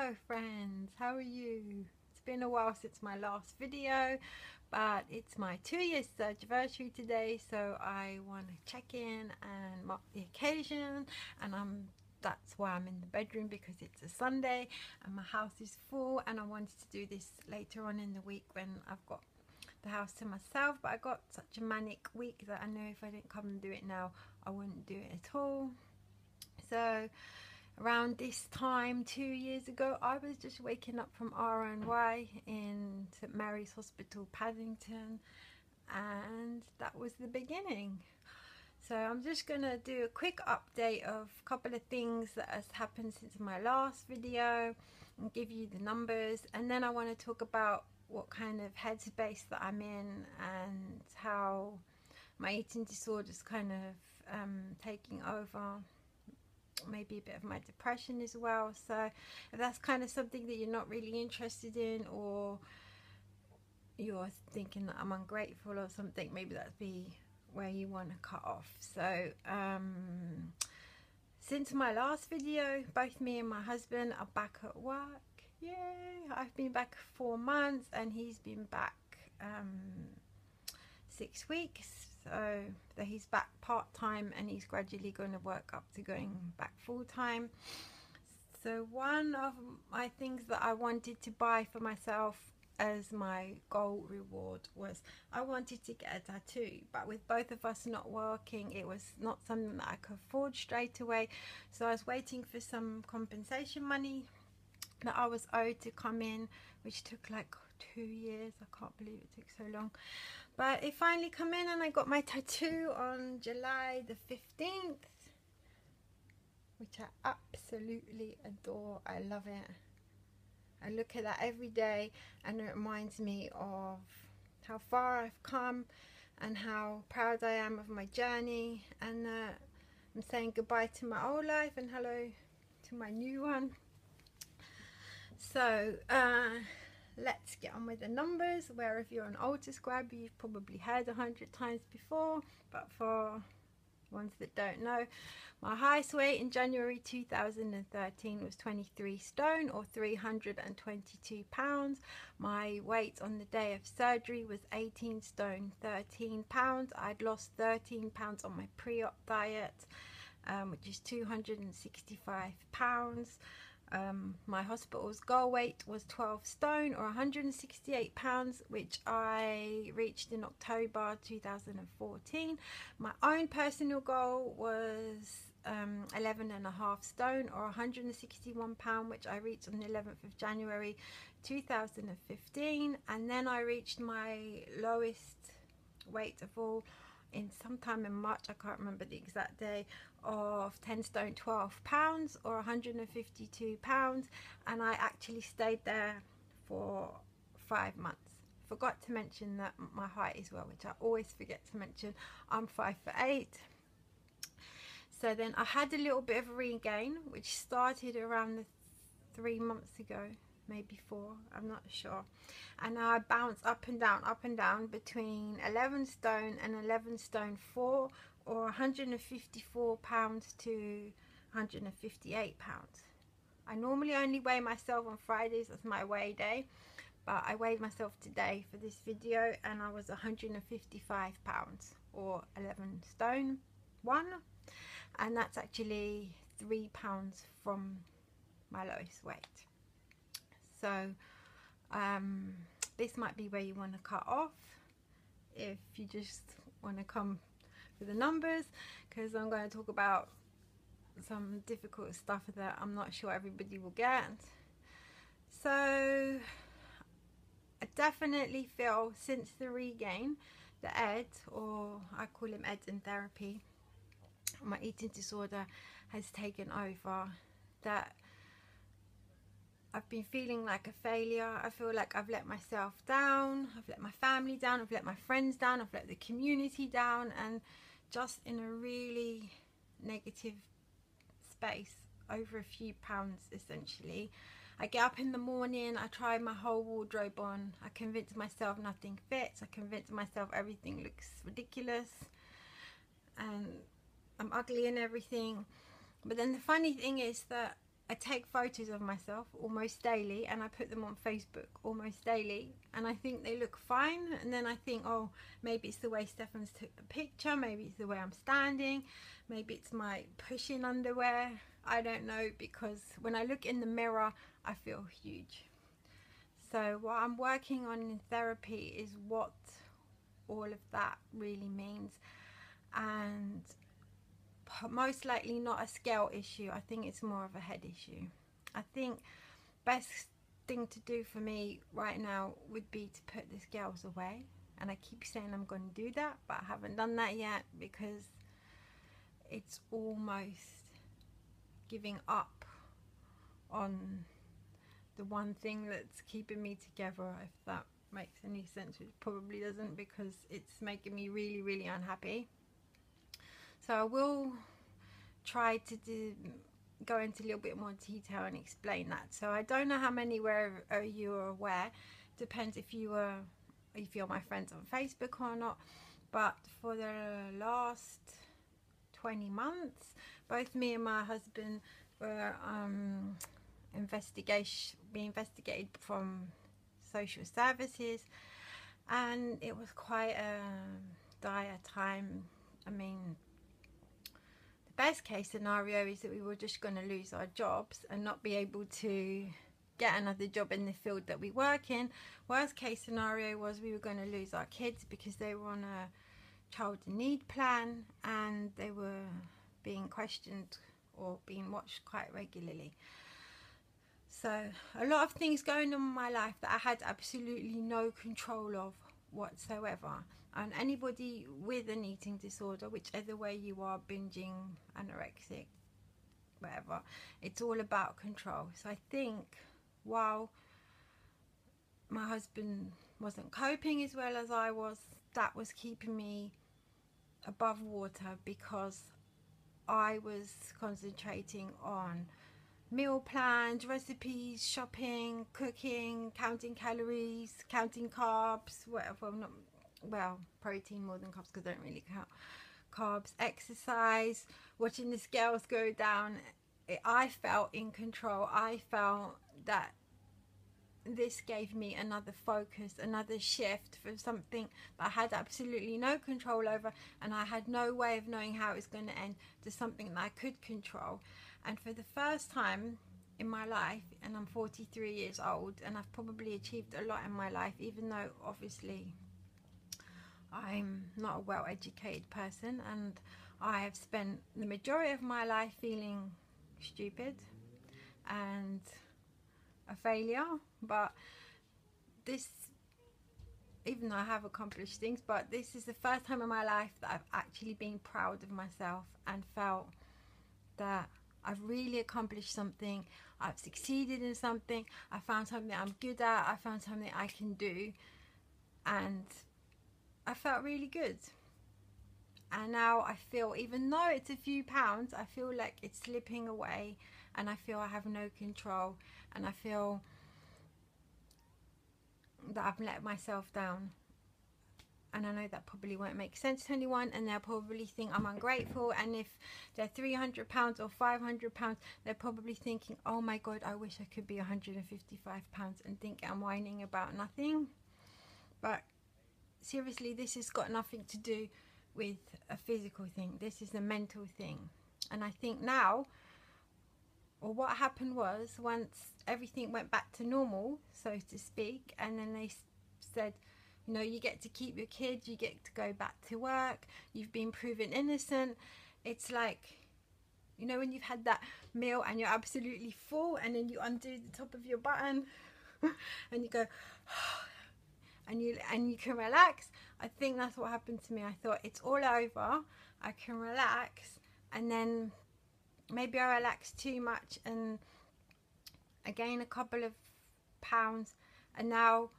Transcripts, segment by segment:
Hello friends, how are you? It's been a while since my last video, but it's my 2 years anniversary today, so I want to check in and mark the occasion. And that's why I'm in the bedroom, because it's a Sunday and my house is full, and I wanted to do this later on in the week when I've got the house to myself. But I got such a manic week that I know if I didn't come and do it now, I wouldn't do it at all. So around this time 2 years ago, I was just waking up from RNY in St Mary's Hospital, Paddington, and that was the beginning. So I'm just going to do a quick update of a couple of things that has happened since my last video and give you the numbers, and then I want to talk about what kind of headspace that I'm in and how my eating disorder is kind of taking over, maybe a bit of my depression as well. So if that's kind of something that you're not really interested in, or you're thinking that I'm ungrateful or something, maybe that'd be where you want to cut off. So since my last video, both me and my husband are back at work. Yay! I've been back 4 months and he's been back 6 weeks. So that he's back part-time and he's gradually going to work up to going back full-time. So one of my things that I wanted to buy for myself as my goal reward was I wanted to get a tattoo, but with both of us not working, it was not something that I could afford straight away. So I was waiting for some compensation money that I was owed to come in, which took like 2 years. I can't believe it took so long. But it finally come in and I got my tattoo on July the 15th, which I absolutely adore. I love it. I look at that every day and it reminds me of how far I've come and how proud I am of my journey, and I'm saying goodbye to my old life and hello to my new one. So let's get on with the numbers. Where if you're an old subscriber, you've probably heard 100 times before, but for ones that don't know, my highest weight in January 2013 was 23 stone or 322 pounds. My weight on the day of surgery was 18 stone 13 pounds. I'd lost 13 pounds on my pre-op diet, which is 265 pounds. My hospital's goal weight was 12 stone or 168 pounds, which I reached in October 2014. My own personal goal was 11.5 stone or 161 pound, which I reached on the 11th of January 2015. And then I reached my lowest weight of all in sometime in March, I can't remember the exact day, of 10 stone 12 pounds or 152 pounds, and I actually stayed there for 5 months. Forgot to mention that my height as well, which I always forget to mention. I'm 5'8". So then I had a little bit of a regain, which started around the 3 months ago, maybe 4, I'm not sure, and I bounced up and down between 11 stone and 11 stone 4 or 154 pounds to 158 pounds. I normally only weigh myself on Fridays as my weigh day, but I weighed myself today for this video and I was 155 pounds or 11 stone 1, and that's actually 3 pounds from my lowest weight. So this might be where you want to cut off if you just want to come for the numbers, because I'm going to talk about some difficult stuff that I'm not sure everybody will get. So I definitely feel since the regain, the Ed, or I call him Ed in therapy, my eating disorder has taken over, that I've been feeling like a failure. I feel like I've let myself down, I've let my family down, I've let my friends down, I've let the community down, and just in a really negative space over a few pounds essentially. I get up in the morning, I try my whole wardrobe on, I convince myself nothing fits, I convince myself everything looks ridiculous and I'm ugly and everything. But then the funny thing is that I take photos of myself almost daily, and I put them on Facebook almost daily, and I think they look fine, and then I think, oh, maybe it's the way Stefan's took the picture, maybe it's the way I'm standing, maybe it's my pushing underwear, I don't know, because when I look in the mirror I feel huge. So what I'm working on in therapy is what all of that really means, and most likely not a scale issue. I think it's more of a head issue. I think best thing to do for me right now would be to put the scales away, and I keep saying I'm going to do that, but I haven't done that yet because it's almost giving up on the one thing that's keeping me together, if that makes any sense, which probably doesn't, because it's making me really unhappy. So I will try to go into a little bit more detail and explain that. So I don't know how many you are aware. Depends if you're my friends on Facebook or not. But for the last 20 months, both me and my husband were being investigated from social services, and it was quite a dire time. I mean, the best case scenario is that we were just going to lose our jobs and not be able to get another job in the field that we work in. Worst case scenario was we were going to lose our kids because they were on a child in need plan, and they were being questioned or being watched quite regularly. So a lot of things going on in my life that I had absolutely no control of whatsoever. And anybody with an eating disorder, whichever way you are, binging, anorexic, whatever, it's all about control. So I think while my husband wasn't coping as well as I was, that was keeping me above water, because I was concentrating on meal plans, recipes, shopping, cooking, counting calories, counting carbs, whatever. Well, protein more than carbs, because I don't really count carbs, exercise, watching the scales go down. I felt in control. I felt that this gave me another focus, another shift for something that I had absolutely no control over, and I had no way of knowing how it was going to end, to something that I could control. And for the first time in my life, and I'm 43 years old, and I've probably achieved a lot in my life, even though obviously I'm not a well-educated person, and I have spent the majority of my life feeling stupid and a failure. But this, even though I have accomplished things, but this is the first time in my life that I've actually been proud of myself and felt that I've really accomplished something, I've succeeded in something, I found something I'm good at, I found something I can do, and I felt really good. And now I feel, even though it's a few pounds, I feel like it's slipping away, and I feel I have no control, and I feel that I've let myself down. And I know that probably won't make sense to anyone, and they'll probably think I'm ungrateful, and if they're £300 or £500, they're probably thinking, oh my god, I wish I could be £155, and think I'm whining about nothing. But seriously, this has got nothing to do with a physical thing. This is a mental thing. And I think now, or what happened was, once everything went back to normal, so to speak, and then they said, you know, you get to keep your kids, you get to go back to work, you've been proven innocent. It's like, you know, when you've had that meal and you're absolutely full, and then you undo the top of your button and you go and you can relax. I think that's what happened to me. I thought, it's all over, I can relax, and then maybe I relaxed too much and I gained a couple of pounds, and now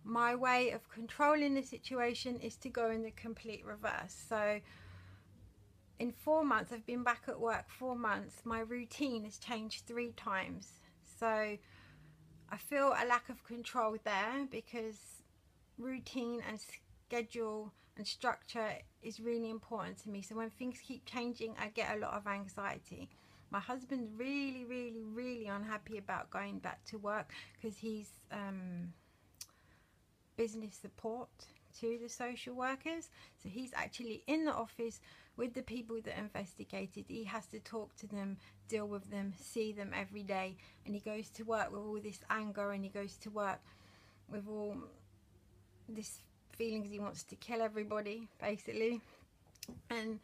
my way of controlling the situation is to go in the complete reverse. So in 4 months, I've been back at work 4 months, my routine has changed 3 times. So I feel a lack of control there, because routine and schedule and structure is really important to me. So when things keep changing, I get a lot of anxiety. My husband's really unhappy about going back to work because he's business support to the social workers. So he's actually in the office with the people that investigated. He has to talk to them, deal with them, see them every day, and he goes to work with all this anger, and he goes to work with all this feelings he wants to kill everybody, basically. And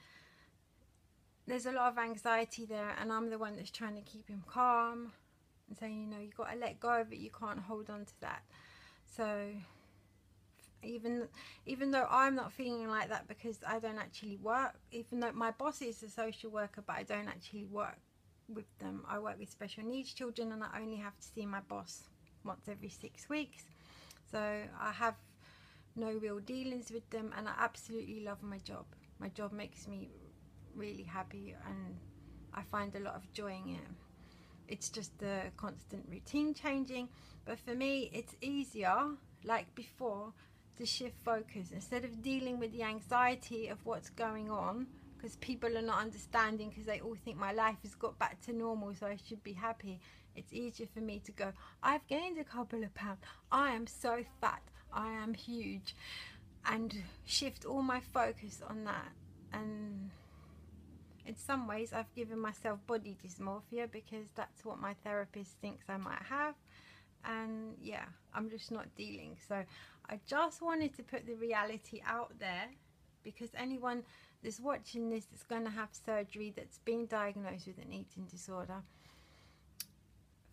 there's a lot of anxiety there, and I'm the one that's trying to keep him calm and saying, you know, you've got to let go of it, you can't hold on to that. So even though I'm not feeling like that because I don't actually work, even though my boss is a social worker, but I don't actually work with them. I work with special needs children, and I only have to see my boss once every 6 weeks. So I have no real dealings with them, and I absolutely love my job. My job makes me really happy, and I find a lot of joy in it. It's just the constant routine changing, but for me it's easier, like before, to shift focus. Instead of dealing with the anxiety of what's going on, because people are not understanding, because they all think my life has got back to normal, so I should be happy. It's easier for me to go, I've gained a couple of pounds, I am so fat, I am huge, and shift all my focus on that. And in some ways I've given myself body dysmorphia because that's what my therapist thinks I might have, and yeah, I'm just not dealing. So I just wanted to put the reality out there, because anyone that's watching this that's going to have surgery, that's been diagnosed with an eating disorder,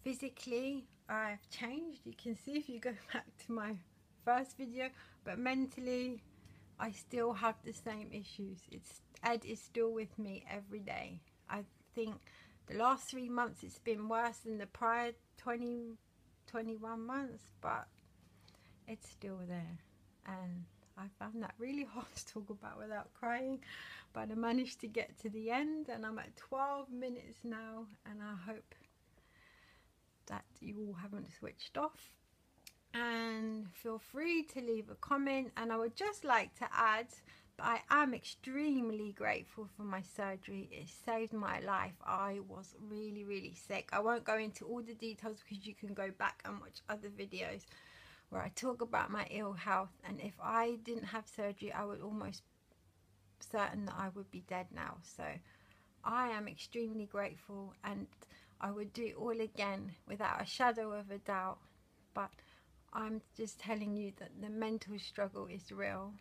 physically I've changed. You can see if you go back to my first video, but mentally I still have the same issues. Ed is still with me every day. I think the last 3 months it's been worse than the prior 21 months, but it's still there, and I found that really hard to talk about without crying, but I managed to get to the end, and I'm at 12 minutes now, and I hope that you all haven't switched off. And feel free to leave a comment. And I would just like to add, I am extremely grateful for my surgery. It saved my life. I was really sick. I won't go into all the details because you can go back and watch other videos where I talk about my ill health, and if I didn't have surgery I would almost certain that I would be dead now. So I am extremely grateful, and I would do it all again without a shadow of a doubt. But I'm just telling you that the mental struggle is real,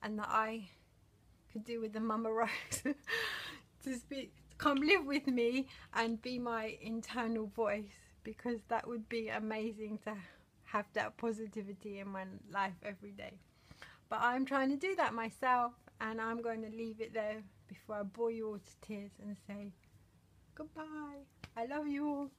and that I could do with the Mama Rose to come live with me and be my internal voice, because that would be amazing to have that positivity in my life every day. But I'm trying to do that myself, and I'm going to leave it there before I bore you all to tears and say goodbye. I love you all.